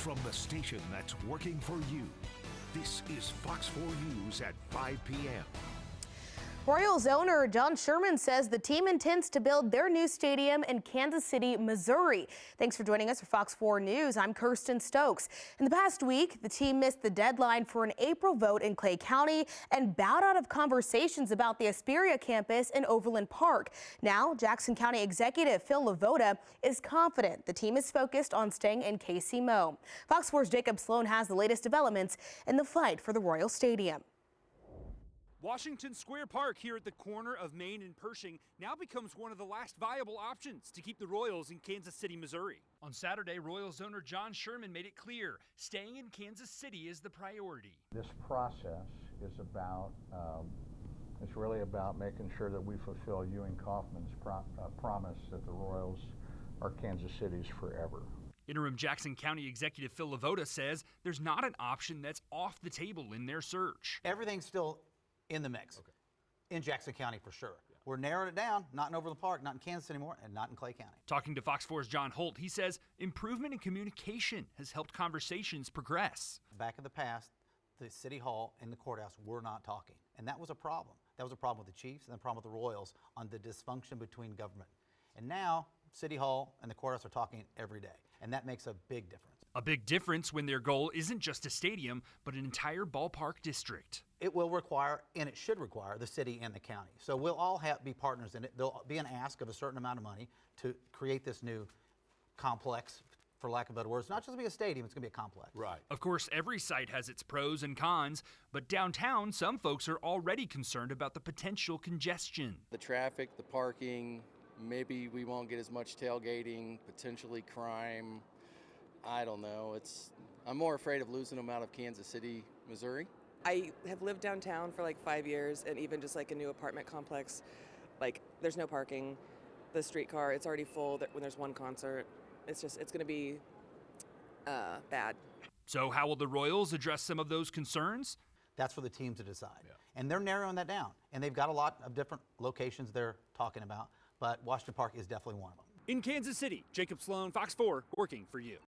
From the station that's working for you, this is Fox 4 News at 5 p.m. Royals owner John Sherman says the team intends to build their new stadium in Kansas City, Missouri. Thanks for joining us for Fox 4 News. I'm Kirsten Stokes. In the past week, the team missed the deadline for an April vote in Clay County and bowed out of conversations about the Asperia campus in Overland Park. Now, Jackson County Executive Phil LaVota is confident the team is focused on staying in KC-Mo. Fox 4's Jacob Sloan has the latest developments in the fight for the Royal Stadium. Washington Square Park here at the corner of Main and Pershing now becomes one of the last viable options to keep the Royals in Kansas City, Missouri. On Saturday, Royals owner John Sherman made it clear staying in Kansas City is the priority. This process is really about making sure that we fulfill Ewing Kauffman's promise that the Royals are Kansas City's forever. Interim Jackson County Executive Phil LaVota says there's not an option that's off the table in their search. Everything's still in the mix, in Jackson County for sure. Yeah. We're narrowing it down, not in Overland Park, not in Kansas anymore, and not in Clay County. Talking to Fox 4's John Holt, he says improvement in communication has helped conversations progress. Back in the past, the City Hall and the courthouse were not talking, and that was a problem. That was a problem with the Chiefs and a problem with the Royals on the dysfunction between government. And now, City Hall and the courthouse are talking every day, and that makes a big difference. A big difference when their goal isn't just a stadium, but an entire ballpark district. It will require, and it should require, the city and the county. So we'll all be partners in it. There'll be an ask of a certain amount of money to create this new complex, for lack of better words. It's not just going to be a stadium, it's going to be a complex. Right. Of course, every site has its pros and cons, but downtown, some folks are already concerned about the potential congestion. The traffic, the parking, maybe we won't get as much tailgating, potentially crime. I don't know. I'm more afraid of losing them out of Kansas City, Missouri. I have lived downtown for like 5 years, and even just like a new apartment complex, like there's no parking, the streetcar, it's already full when there's one concert. It's going to be bad. So how will the Royals address some of those concerns? That's for the team to decide. Yeah. And they're narrowing that down. And they've got a lot of different locations they're talking about, but Washington Park is definitely one of them. In Kansas City, Jacob Sloan, Fox 4, working for you.